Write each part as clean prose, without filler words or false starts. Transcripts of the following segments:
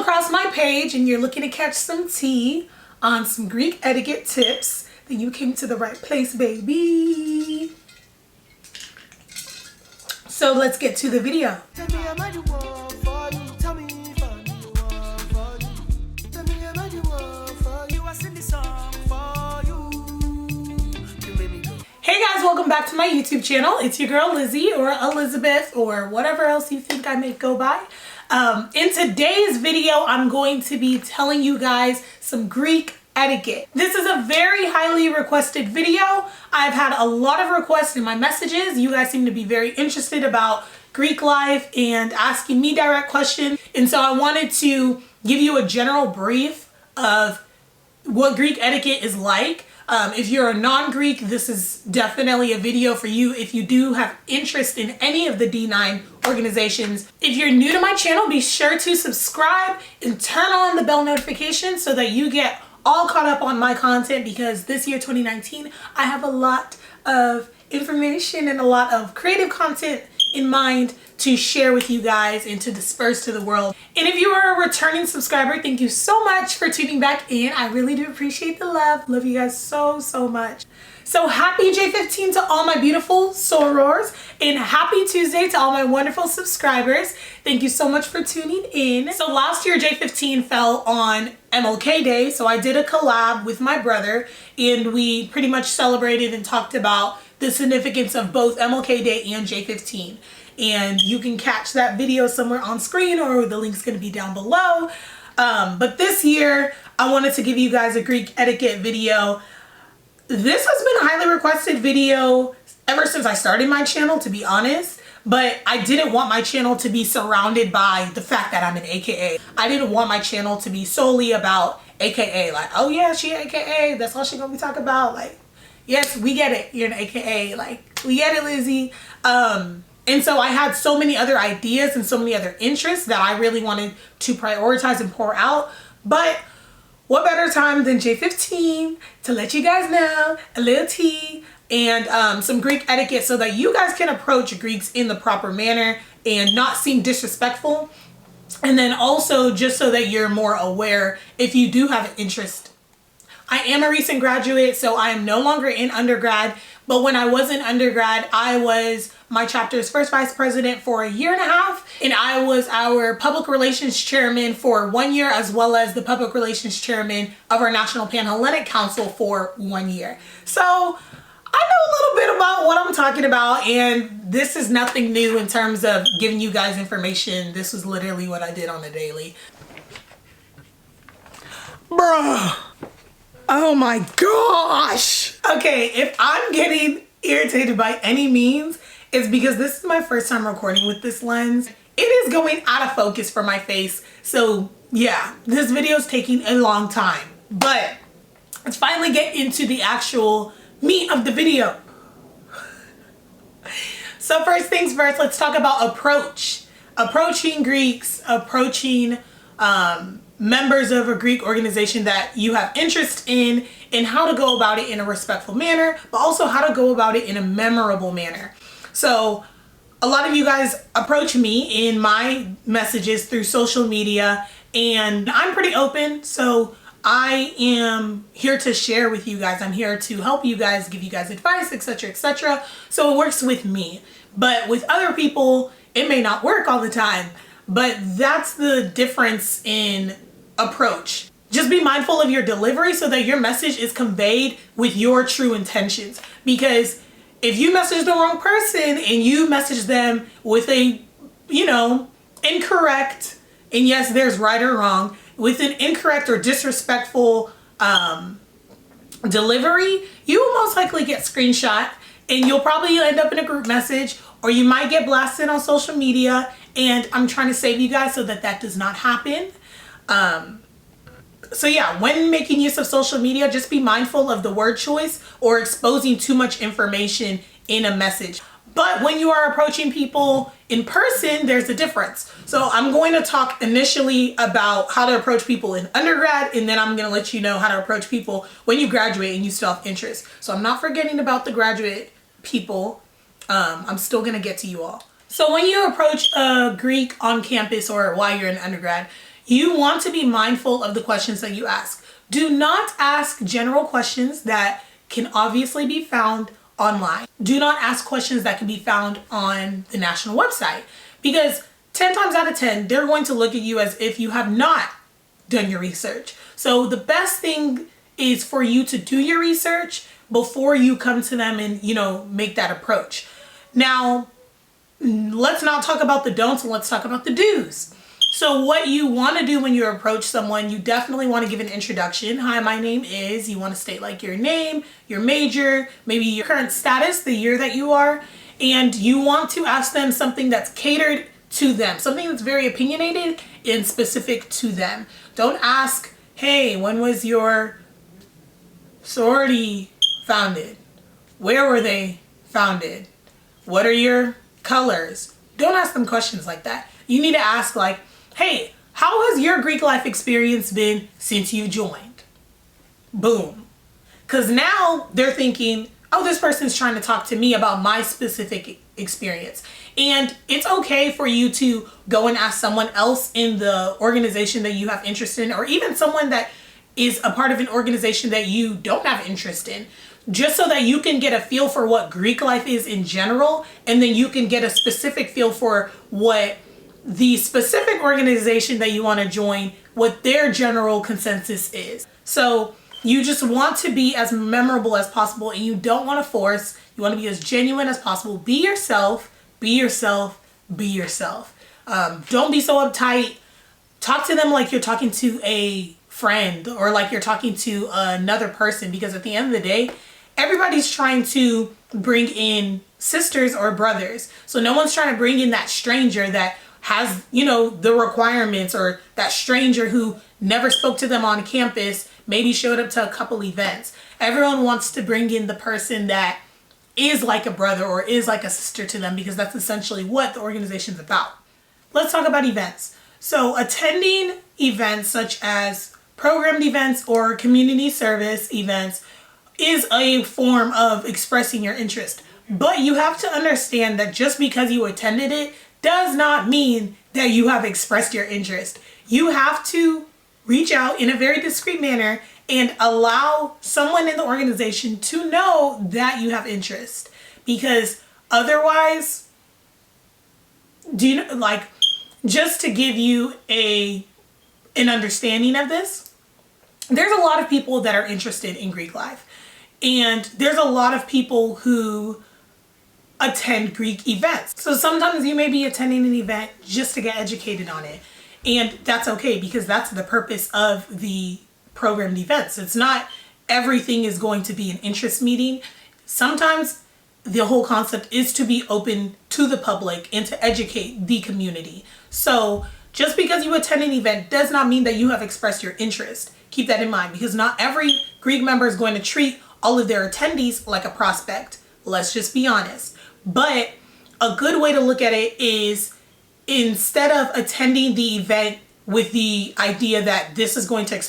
across my page and you're looking to catch some tea on some Greek etiquette tips, then you came to the right place, baby. So let's get to the video. Hey guys, welcome back to my YouTube channel. It's your girl Lizzie, or Elizabeth, or whatever else you think I may go by. In today's video, I'm going to be telling you guys some Greek etiquette. This is a very highly requested video. I've had a lot of requests in my messages. You guys seem to be very interested about Greek life and asking me direct questions. And so I wanted to give you a general brief of what Greek etiquette is like. If you're a non-Greek, this is definitely a video for you if you do have interest in any of the D9 organizations. If you're new to my channel, be sure to subscribe and turn on the bell notification so that you get all caught up on my content, because this year 2019 I have a lot of information and a lot of creative content in mind to share with you guys and to disperse to the world. And if you are a returning subscriber, thank you so much for tuning back in. I really do appreciate the love. Love you guys so much. So happy J15 to all my beautiful sorors, and happy Tuesday to all my wonderful subscribers. Thank you so much for tuning in. So last year J15 fell on MLK Day, so I did a collab with my brother and we pretty much celebrated and talked about the significance of both MLK Day and J15. And you can catch that video somewhere on screen, or the link's gonna be down below. But this year I wanted to give you guys a Greek etiquette video. This has been a highly requested video ever since I started my channel, to be honest, but I didn't want my channel to be surrounded by the fact that I'm an AKA. I didn't want my channel to be solely about AKA, like, oh yeah, she AKA, that's all she gonna be talking about. Like, yes, we get it, you're an AKA, like, we get it, Lizzie. And so I had so many other ideas and so many other interests that I really wanted to prioritize and pour out. But what better time than J15 to let you guys know a little tea and some Greek etiquette so that you guys can approach Greeks in the proper manner and not seem disrespectful. And then also just so that you're more aware if you do have an interest. I am a recent graduate, so I am no longer in undergrad. But when I was in undergrad, I was my chapter's first vice president for 1.5 years, and I was our public relations chairman for 1 year, as well as the public relations chairman of our National Pan-Hellenic Council for 1 year. So I know a little bit about what I'm talking about, and this is nothing new in terms of giving you guys information. This was literally what I did on a daily. Bruh. Oh my gosh. Okay, if I'm getting irritated by any means, it's because this is my first time recording with this lens. It is going out of focus for my face. So yeah, this video is taking a long time, but let's finally get into the actual meat of the video. So first things first, let's talk about approach. Approaching Greeks, approaching members of a Greek organization that you have interest in, and how to go about it in a respectful manner, but also how to go about it in a memorable manner. So a lot of you guys approach me in my messages through social media, and I'm pretty open. So I am here to share with you guys. I'm here to help you guys, give you guys advice, etc., etc. So it works with me, but with other people, it may not work all the time. But that's the difference in approach. Just be mindful of your delivery so that your message is conveyed with your true intentions. Because if you message the wrong person and you message them with a, incorrect, and yes, there's right or wrong, with an incorrect or disrespectful delivery, you will most likely get screenshot, and you'll probably end up in a group message, or you might get blasted on social media. And I'm trying to save you guys so that that does not happen. So yeah, when making use of social media, just be mindful of the word choice or exposing too much information in a message. But when you are approaching people in person, there's a difference. So I'm going to talk initially about how to approach people in undergrad, and then I'm going to let you know how to approach people when you graduate and you still have interest. So I'm not forgetting about the graduate people. I'm still going to get to you all. So when you approach a Greek on campus or while you're in undergrad, you want to be mindful of the questions that you ask. Do not ask general questions that can obviously be found online. Do not ask questions that can be found on the national website, because 10 times out of 10, they're going to look at you as if you have not done your research. So the best thing is for you to do your research before you come to them and, make that approach. Now, let's not talk about the don'ts and let's talk about the do's. So what you want to do when you approach someone, you definitely want to give an introduction. Hi, my name is, you want to state like your name, your major, maybe your current status, the year that you are, and you want to ask them something that's catered to them, something that's very opinionated and specific to them. Don't ask, hey, when was your sorority founded? Where were they founded? What are your colors? Don't ask them questions like that. You need to ask like, hey, how has your Greek life experience been since you joined? Boom. Because now they're thinking, oh, this person's trying to talk to me about my specific experience. And it's okay for you to go and ask someone else in the organization that you have interest in, or even someone that is a part of an organization that you don't have interest in, just so that you can get a feel for what Greek life is in general, and then you can get a specific feel for what the specific organization that you want to join, what their general consensus is. So you just want to be as memorable as possible, and you don't want to force. You want to be as genuine as possible. Be yourself, be yourself, be yourself. Don't be so uptight. Talk to them like you're talking to a friend or like you're talking to another person, because at the end of the day, everybody's trying to bring in sisters or brothers. So no one's trying to bring in that stranger that has, the requirements, or that stranger who never spoke to them on campus, maybe showed up to a couple events. Everyone wants to bring in the person that is like a brother or is like a sister to them, because that's essentially what the organization's about. Let's talk about events. So attending events such as programmed events or community service events is a form of expressing your interest. But you have to understand that just because you attended it does not mean that you have expressed your interest. You have to reach out in a very discreet manner and allow someone in the organization to know that you have interest, because otherwise, just to give you an understanding of this, there's a lot of people that are interested in Greek life, and there's a lot of people who attend Greek events. So sometimes you may be attending an event just to get educated on it. And that's okay, because that's the purpose of the programmed events. It's not everything is going to be an interest meeting. Sometimes the whole concept is to be open to the public and to educate the community. So just because you attend an event does not mean that you have expressed your interest. Keep that in mind, because not every Greek member is going to treat all of their attendees like a prospect. Let's just be honest. But a good way to look at it is, instead of attending the event with the idea that this is going to,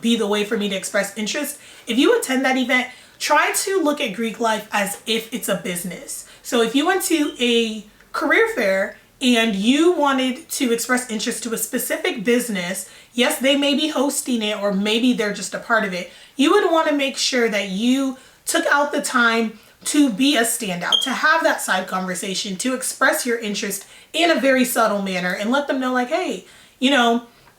be the way for me to express interest, if you attend that event, try to look at Greek life as if it's a business. So if you went to a career fair and you wanted to express interest to a specific business, yes, they may be hosting it or maybe they're just a part of it. You would want to make sure that you took out the time to be a standout, to have that side conversation, to express your interest in a very subtle manner and let them know like, hey,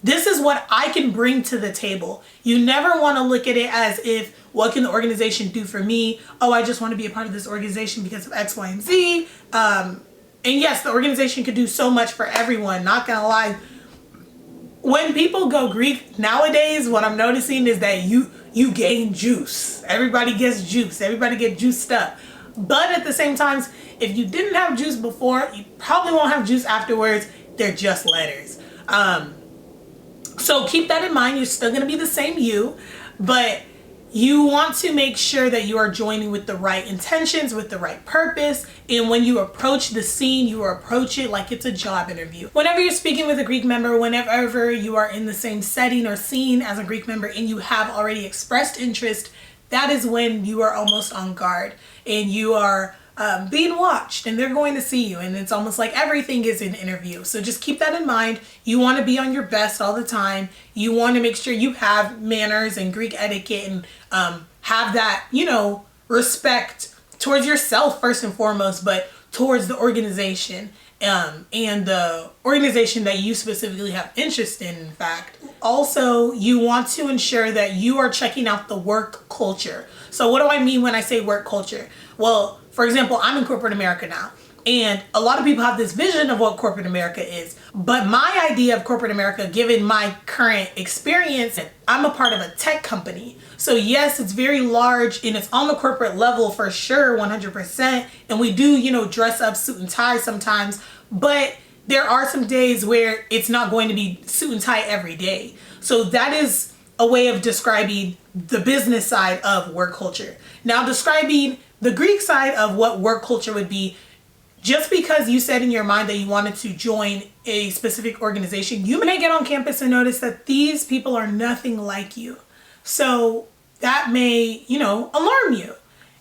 this is what I can bring to the table. You never want to look at it as if, what can the organization do for me? Oh, I just want to be a part of this organization because of X, Y, and Z. And yes, the organization could do so much for everyone. Not gonna lie. When people go Greek nowadays, what I'm noticing is that you gain juice. Everybody gets juice. Everybody gets juiced up. But at the same time, if you didn't have juice before, you probably won't have juice afterwards. They're just letters. So keep that in mind. You're still going to be the same you, but you want to make sure that you are joining with the right intentions, with the right purpose. And when you approach the scene, you approach it like it's a job interview. Whenever you're speaking with a Greek member, whenever you are in the same setting or scene as a Greek member and you have already expressed interest, that is when you are almost on guard and you are being watched and they're going to see you, and it's almost like everything is an interview. So just keep that in mind. You want to be on your best all the time. You want to make sure you have manners and Greek etiquette, and have that, you know, respect towards yourself first and foremost, but towards the organization, and the organization that you specifically have interest in fact. Also, you want to ensure that you are checking out the work culture. So what do I mean when I say work culture? Well, for example, I'm in corporate America now, and a lot of people have this vision of what corporate America is. But my idea of corporate America, given my current experience, I'm a part of a tech company. So yes, it's very large and it's on the corporate level for sure, 100%. And we do, you know, dress up suit and tie sometimes, but there are some days where it's not going to be suit and tie every day. So that is a way of describing the business side of work culture. Now, describing the Greek side of what work culture would be, just because you said in your mind that you wanted to join a specific organization, you may get on campus and notice that these people are nothing like you. So that may, you know, alarm you.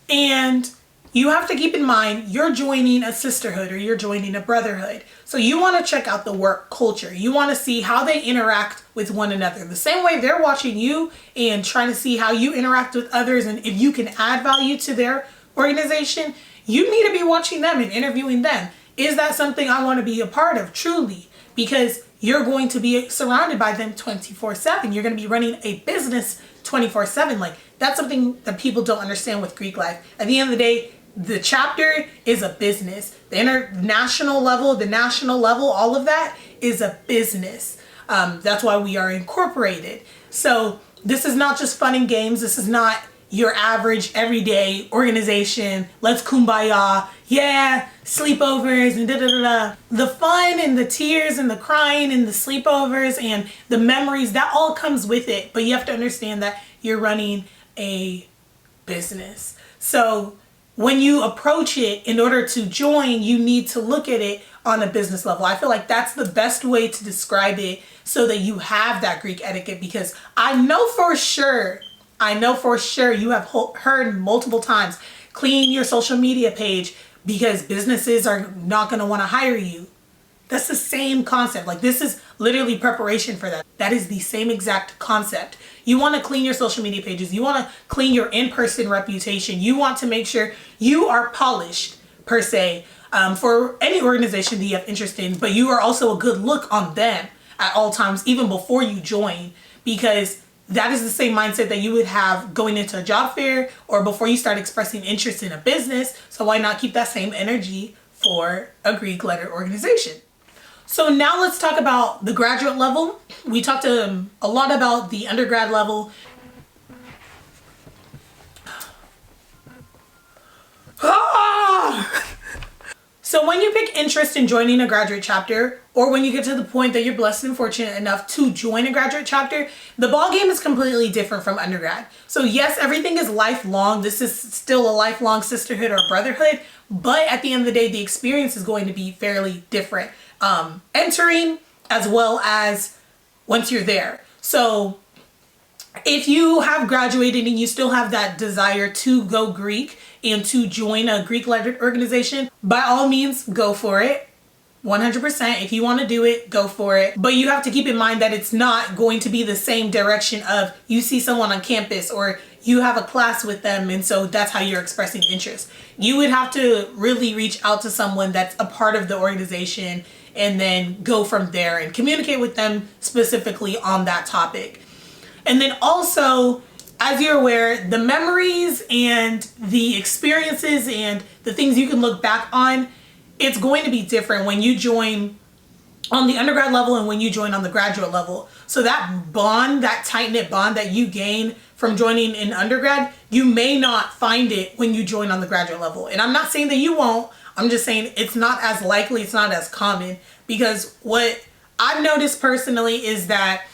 And you have to keep in mind, you're joining a sisterhood or you're joining a brotherhood. So you want to check out the work culture. You want to see how they interact with one another. The same way they're watching you and trying to see how you interact with others, and if you can add value to their organization, you need to be watching them and interviewing them. Is that something I want to be a part of? Truly. Because you're going to be surrounded by them 24/7. You're going to be running a business 24/7. Like, that's something that people don't understand with Greek life. At the end of the day, the chapter is a business. The international level, the national level, all of that is a business. That's why we are incorporated. So this is not just fun and games. This is not your average everyday organization. Let's kumbaya. Yeah, sleepovers and da-da-da-da. The fun and the tears and the crying and the sleepovers and the memories, that all comes with it. But you have to understand that you're running a business. So when you approach it, in order to join, you need to look at it on a business level. I feel like that's the best way to describe it, so that you have that Greek etiquette. Because I know for sure you have heard multiple times, clean your social media page because businesses are not going to want to hire you. That's the same concept. Like, this is literally preparation for that. That is the same exact concept. You want to clean your social media pages. You want to clean your in-person reputation. You want to make sure you are polished, per se, for any organization that you have interest in, but you are also a good look on them at all times, even before you join, because that is the same mindset that you would have going into a job fair or before you start expressing interest in a business. So why not keep that same energy for a Greek letter organization? So now let's talk about the graduate level. We talked a lot about the undergrad level. So when you pick interest in joining a graduate chapter, or when you get to the point that you're blessed and fortunate enough to join a graduate chapter, the ball game is completely different from undergrad. So yes, everything is lifelong. This is still a lifelong sisterhood or brotherhood, but at the end of the day, the experience is going to be fairly different. Entering as well as once you're there. So if you have graduated and you still have that desire to go Greek and to join a Greek lettered organization, by all means, go for it. 100%. If you want to do it, go for it. But you have to keep in mind that it's not going to be the same direction of you see someone on campus or you have a class with them and so that's how you're expressing interest. You would have to really reach out to someone that's a part of the organization and then go from there and communicate with them specifically on that topic. And then also, as you're aware, the memories and the experiences and the things you can look back on, it's going to be different when you join on the undergrad level and when you join on the graduate level. So that bond, that tight-knit bond that you gain from joining in undergrad, you may not find it when you join on the graduate level. And I'm not saying that you won't. I'm just saying it's not as likely, it's not as common, because what I've noticed personally is that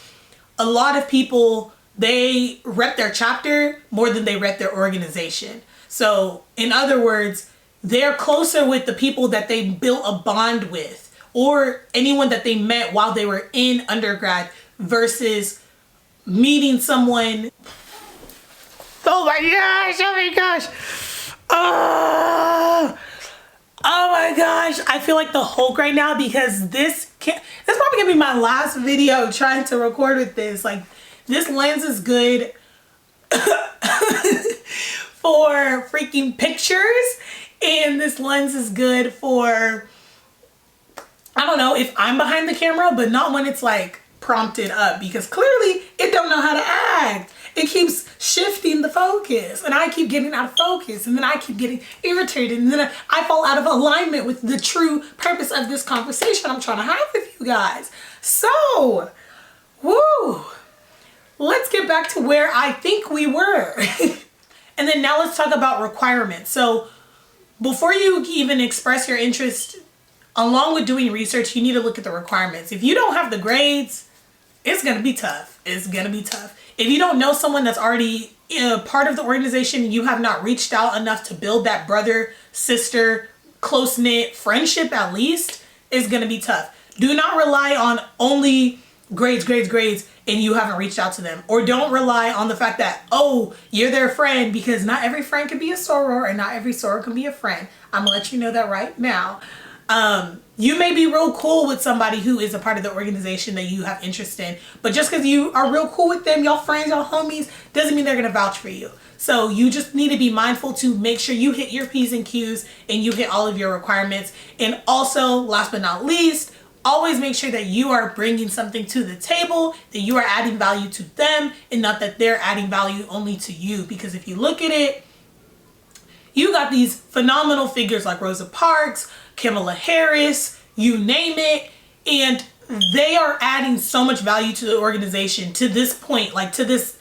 a lot of people, they rep their chapter more than they rep their organization. So in other words, they're closer with the people that they built a bond with or anyone that they met while they were in undergrad versus meeting someone. Oh my gosh, oh my gosh. Oh my gosh, I feel like the Hulk right now because this probably gonna be my last video trying to record with this. Like, this lens is good for freaking pictures, and this lens is good for, I don't know, if I'm behind the camera, but not when it's like prompted up, because clearly it don't know how to act. It keeps shifting the focus, and I keep getting out of focus, and then I keep getting irritated, and then I fall out of alignment with the true purpose of this conversation I'm trying to have with you guys. So, woo, let's get back to where I think we were. And then now let's talk about requirements. So before you even express your interest, along with doing research, you need to look at the requirements. If you don't have the grades, it's gonna be tough. It's gonna be tough. If you don't know someone that's already part of the organization, you have not reached out enough to build that brother, sister, close-knit friendship at least, it's gonna be tough. Do not rely on only grades, and you haven't reached out to them. Or don't rely on the fact that, oh, you're their friend, because not every friend can be a soror, and not every soror can be a friend. I'm gonna let you know that right now. You may be real cool with somebody who is a part of the organization that you have interest in, but just because you are real cool with them, y'all friends, y'all homies, doesn't mean they're gonna vouch for you. So you just need to be mindful to make sure you hit your P's and Q's and you hit all of your requirements. And also, last but not least, always make sure that you are bringing something to the table, that you are adding value to them, and not that they're adding value only to you. Because if you look at it, you got these phenomenal figures like Rosa Parks, Kamala Harris, you name it, and they are adding so much value to the organization to this point, like to this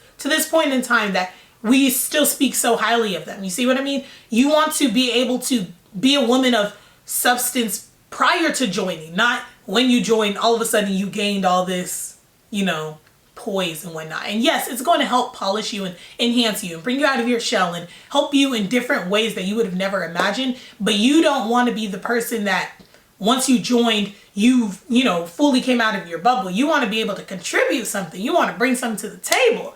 point in time, that we still speak so highly of them. You see what I mean? You want to be able to be a woman of substance prior to joining, not when you join, all of a sudden you gained all this, you know, poise and whatnot. And yes, it's going to help polish you and enhance you and bring you out of your shell and help you in different ways that you would have never imagined. But you don't want to be the person that once you joined, you know, fully came out of your bubble. You want to be able to contribute something. You want to bring something to the table.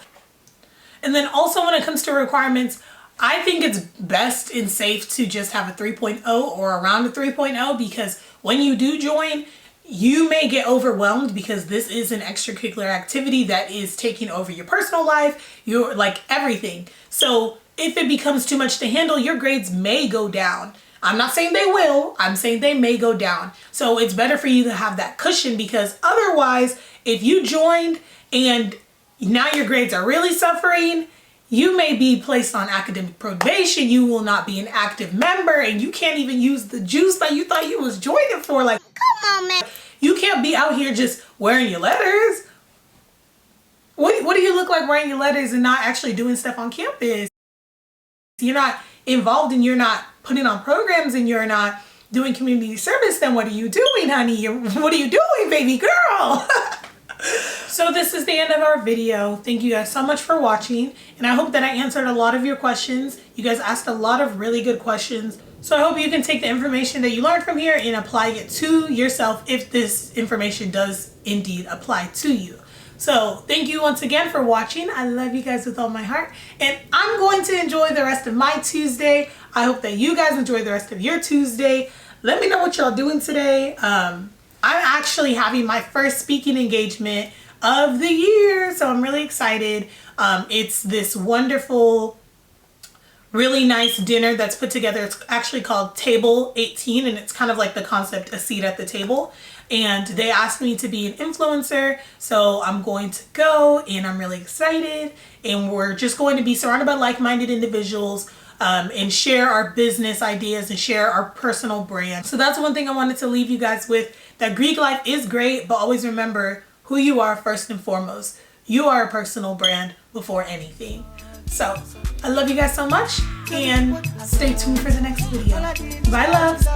And then also when it comes to requirements, I think it's best and safe to just have a 3.0 or around a 3.0, because when you do join, you may get overwhelmed because this is an extracurricular activity that is taking over your personal life, your like everything. So if it becomes too much to handle, your grades may go down. I'm not saying they will, I'm saying they may go down. So it's better for you to have that cushion, because otherwise, if you joined and now your grades are really suffering, you may be placed on academic probation, you will not be an active member, and you can't even use the juice that you thought you was joining for. Like, come on, man. You can't be out here just wearing your letters. What do you look like wearing your letters and not actually doing stuff on campus? You're not involved and you're not putting on programs and you're not doing community service, then what are you doing, honey? What are you doing, baby girl? So this is the end of our video. Thank you guys so much for watching, and I hope that I answered a lot of your questions. You guys asked a lot of really good questions. So I hope you can take the information that you learned from here and apply it to yourself if this information does indeed apply to you. So thank you once again for watching. I love you guys with all my heart, and I'm going to enjoy the rest of my Tuesday. I hope that you guys enjoy the rest of your Tuesday. Let me know what y'all doing today. I'm actually having my first speaking engagement of the year, so I'm really excited. It's this wonderful, really nice dinner that's put together. It's actually called Table 18, and it's kind of like the concept, a seat at the table. And they asked me to be an influencer, so I'm going to go, and I'm really excited. And we're just going to be surrounded by like-minded individuals and share our business ideas and share our personal brand. So that's one thing I wanted to leave you guys with, that Greek life is great, but always remember who you are first and foremost. You are a personal brand before anything. So I love you guys so much, and stay tuned for the next video. Bye, loves.